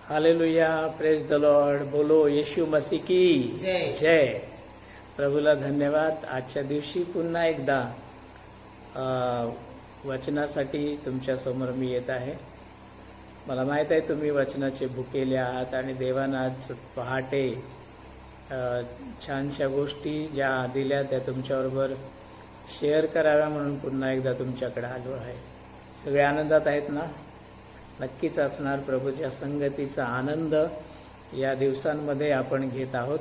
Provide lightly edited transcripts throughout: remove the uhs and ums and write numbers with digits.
Hallelujah, praise the Lord. बोलो येशू मसीह की जय. जय. प्रभूला धन्यवाद. आजच्या दिवशी पुन्हा एकदा वचनासाठी तुमच्या समोर मी येत आहे. मला माहित आहे तुम्ही वचनाचे भुकेले आहात आणि देवानं आज पहाटे छानशा गोष्टी ज्या दिल्या त्या तुमच्याबरोबर शेअर कराव्या म्हणून पुन्हा एकदा तुमच्याकडे आलो आहे. सगळे आनंदात आहेत ना? नक्कीच असणार. प्रभूच्या संगतीचा आनंद या दिवसांमध्ये आपण घेत आहोत.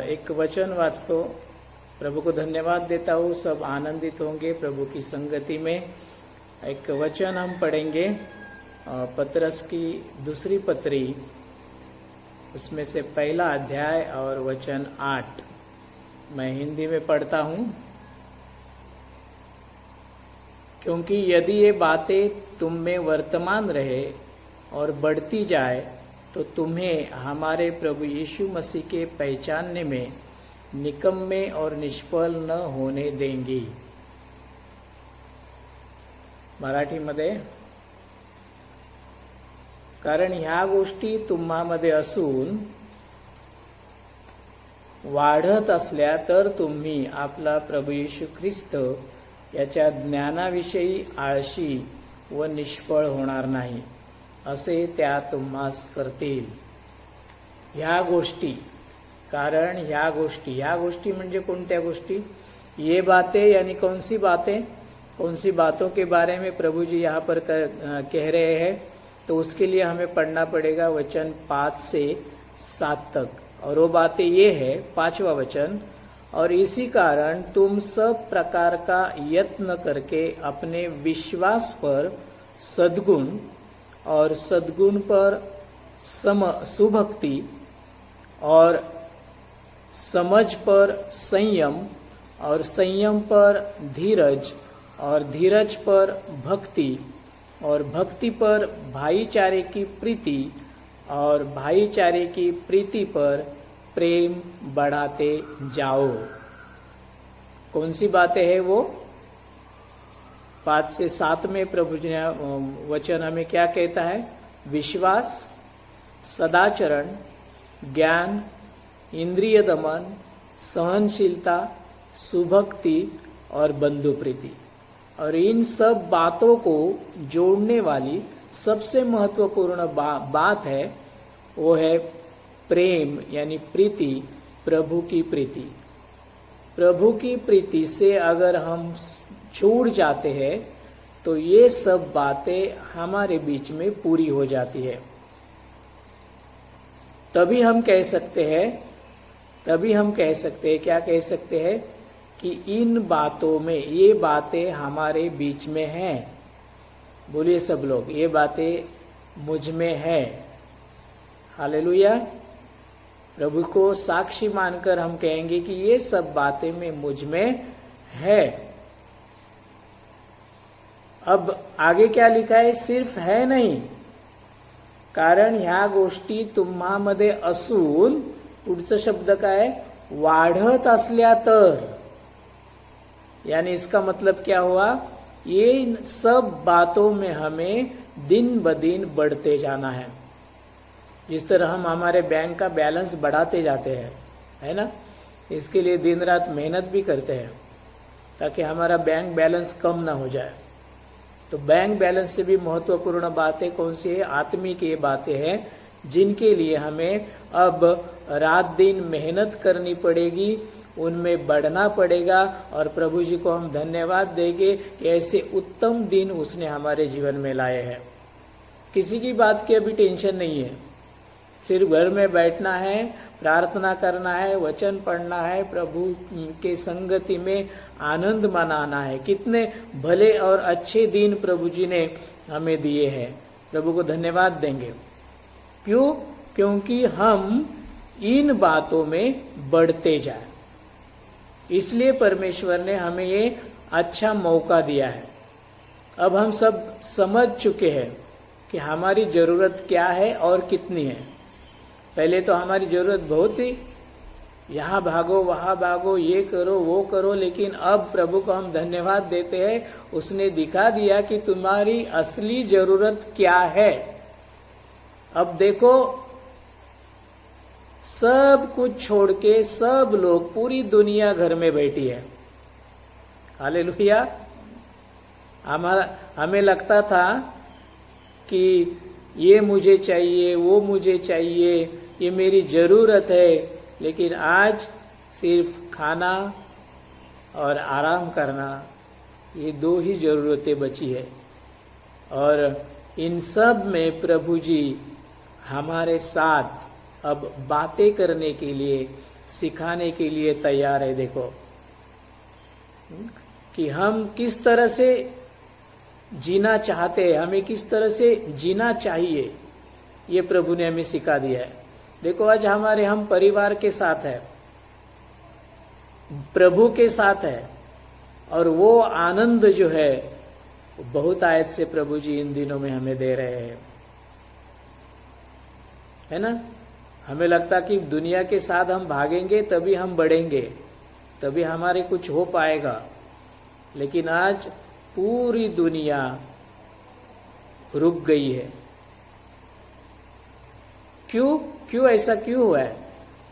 एक वचन वाचतो. प्रभु को धन्यवाद देता हूँ, सब आनंदित होंगे प्रभु की संगति में. एक वचन हम पढ़ेंगे पतरस की दूसरी पत्री, उसमें से पहला अध्याय और वचन 8. मैं हिंदी में पढ़ता हूँ. क्योंकि यदि ये बातें तुम में वर्तमान रहे और बढ़ती जाए तो तुम्हें हमारे प्रभु यीशु मसीह के पहचानने में निकम्मे और निष्फल न होने देंगी. मराठीमध्ये, कारण ह्या गोष्टी तुम्हामध्ये असून वाढत असल्या तर तुम्ही आपला प्रभू येशू ख्रिस्त याच्या ज्ञानाविषयी आळशी व निष्फळ होणार नाही असे त्या तुम्हास करतील. ह्या गोष्टी, कारण ह्या गोष्टी म्हणजे कोणत्या गोष्टी? ये बातें यानी कौन सी बातें? कौन सी बातों के बारे में प्रभु जी यहाँ पर कह रहे हैं? तो उसके लिए हमें पढ़ना पड़ेगा वचन 5 से 7 तक. और वो बातें ये है, 5वां वचन, और इसी कारण तुम सब प्रकार का यत्न करके अपने विश्वास पर सद्गुण और सद्गुण पर सुभक्ति और समझ पर संयम और संयम पर धीरज और धीरज पर भक्ति और भक्ति पर भाईचारे की प्रीति और भाईचारे की प्रीति पर प्रेम बढ़ाते जाओ. कौन सी बातें हैं वो? 5 से 7 में प्रभु जी ने वचन हमें क्या कहता है? विश्वास, सदाचरण, ज्ञान, इंद्रिय दमन, सहनशीलता, सुभक्ति और बंधु प्रीति. और इन सब बातों को जोड़ने वाली सबसे महत्वपूर्ण बात है, वो है प्रेम यानी प्रीति, प्रभु की प्रीति. प्रभु की प्रीति से अगर हम छूट जाते हैं तो ये सब बातें हमारे बीच में पूरी हो जाती है. तभी हम कह सकते हैं, क्या कह सकते हैं? कि इन बातों में, ये बातें हमारे बीच में हैं. बोलिए सब लोग, ये बातें मुझ में है. हालेलुया. प्रभु को साक्षी मानकर हम कहेंगे कि ये सब बातें में मुझ में है. अब आगे क्या लिखा है? सिर्फ है नहीं, कारण ह्या गोष्टी तुम्हामध्ये असून, पुढचा शब्द काय? वाढत असल्या तर. यानी इसका मतलब क्या हुआ? ये सब बातों में हमें दिन ब दिन बढ़ते जाना है. जिस तरह हम हमारे बैंक का बैलेंस बढ़ाते जाते हैं, है ना? इसके लिए दिन रात मेहनत भी करते हैं ताकि हमारा बैंक बैलेंस कम ना हो जाए. तो बैंक बैलेंस से भी महत्वपूर्ण बातें कौन सी है? आत्मिक ये बातें हैं जिनके लिए हमें अब रात दिन मेहनत करनी पड़ेगी, उनमें बढ़ना पड़ेगा. और प्रभु जी को हम धन्यवाद देंगे कि ऐसे उत्तम दिन उसने हमारे जीवन में लाए हैं. किसी की बात की अभी टेंशन नहीं है. सिर्फ घर में बैठना है, प्रार्थना करना है, वचन पढ़ना है, प्रभु के संगति में आनंद मनाना है. कितने भले और अच्छे दिन प्रभु जी ने हमें दिए हैं. प्रभु को धन्यवाद देंगे. क्यों? क्योंकि हम इन बातों में बढ़ते जाए. इसलिए परमेश्वर ने हमें ये अच्छा मौका दिया है. अब हम सब समझ चुके हैं कि हमारी जरूरत क्या है और कितनी है. पहले तो हमारी जरूरत बहुत थी, यहाँ भागो वहां भागो, ये करो वो करो. लेकिन अब प्रभु को हम धन्यवाद देते हैं, उसने दिखा दिया कि तुम्हारी असली जरूरत क्या है. अब देखो, सब कुछ छोड़ के सब लोग, पूरी दुनिया घर में बैठी है। हालेलुया। हमें लगता था कि ये मुझे चाहिए, वो मुझे चाहिए, ये मेरी जरूरत है, लेकिन आज सिर्फ खाना और आराम करना, ये दो ही जरूरतें बची है। और इन सब में प्रभु जी हमारे साथ अब बातें करने के लिए, सिखाने के लिए तैयार है। देखो कि हम किस तरह से जीना चाहते हैं, हमें किस तरह से जीना चाहिए, ये प्रभु ने हमें सिखा दिया है। देखो आज हम परिवार के साथ है, प्रभु के साथ है, और वो आनंद जो है बहुत आयत से प्रभु जी इन दिनों में हमें दे रहे हैं, है ना। हमें लगता कि दुनिया के साथ हम भागेंगे तभी हम बढ़ेंगे, तभी हमारे कुछ हो पाएगा, लेकिन आज पूरी दुनिया रुक गई है। क्यों ऐसा क्यों हुआ है?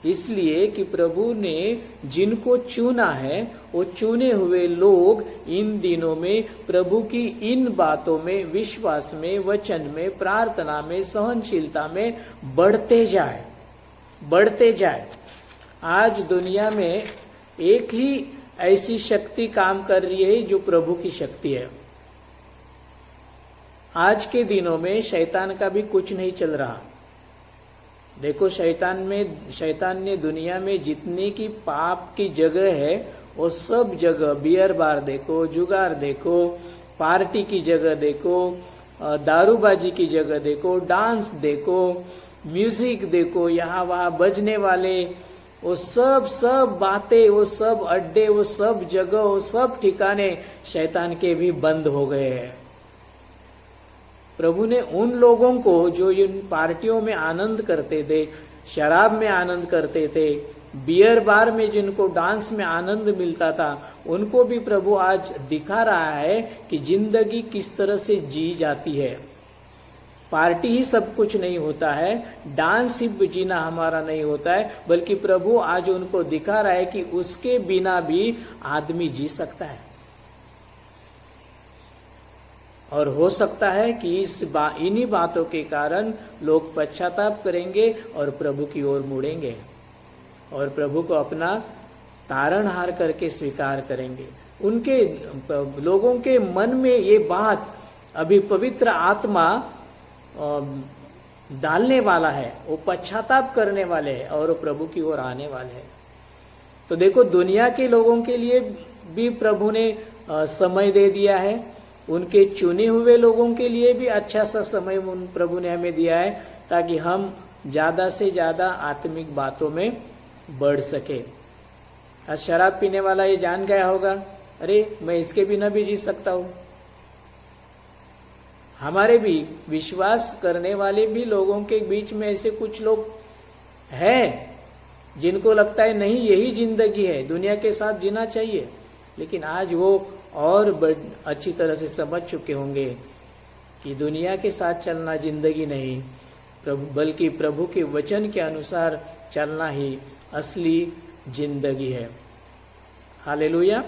इसलिए कि प्रभु ने जिनको चुना है, वो चुने हुए लोग इन दिनों में प्रभु की इन बातों में, विश्वास में, वचन में, प्रार्थना में, सहनशीलता में बढ़ते जाए। आज दुनिया में एक ही ऐसी शक्ति काम कर रही है जो प्रभु की शक्ति है। आज के दिनों में शैतान का भी कुछ नहीं चल रहा। देखो शैतान ने दुनिया में जितनी की पाप की जगह है, वो सब जगह, बियर बार देखो, जुगार देखो, पार्टी की जगह देखो, दारूबाजी की जगह देखो, डांस देखो, म्यूजिक देखो, यहाँ वहाँ बजने वाले वो सब बातें, वो सब अड्डे, वो सब जगह, वो सब ठिकाने शैतान के भी बंद हो गए हैं। प्रभु ने उन लोगों को जो इन पार्टियों में आनंद करते थे, शराब में आनंद करते थे, बियर बार में जिनको डांस में आनंद मिलता था, उनको भी प्रभु आज दिखा रहा है कि जिंदगी किस तरह से जी जाती है। पार्टी ही सब कुछ नहीं होता है, डांस ही जीना हमारा नहीं होता है, बल्कि प्रभु आज उनको दिखा रहा है कि उसके बिना भी आदमी जी सकता है। और हो सकता है कि इन्हीं बातों के कारण लोग पश्चाताप करेंगे और प्रभु की ओर मुड़ेंगे और प्रभु को अपना तारणहार करके स्वीकार करेंगे। उनके लोगों के मन में ये बात अभी पवित्र आत्मा डालने वाला है, वो पश्चाताप करने वाले हैं और वो प्रभु की ओर आने वाले हैं। तो देखो दुनिया के लोगों के लिए भी प्रभु ने समय दे दिया है, उनके चुने हुए लोगों के लिए भी अच्छा सा समय प्रभु ने हमें दिया है, ताकि हम ज्यादा से ज्यादा आत्मिक बातों में बढ़ सके। आज शराब पीने वाला ये जान गया होगा, अरे मैं इसके बिना भी जी सकता हूं। हमारे भी विश्वास करने वाले भी लोगों के बीच में ऐसे कुछ लोग हैं जिनको लगता है नहीं यही जिंदगी है, दुनिया के साथ जीना चाहिए, लेकिन आज वो और अच्छी तरह से समझ चुके होंगे कि दुनिया के साथ चलना जिंदगी नहीं, बल्कि प्रभु के वचन के अनुसार चलना ही असली जिंदगी है। हालेलुया।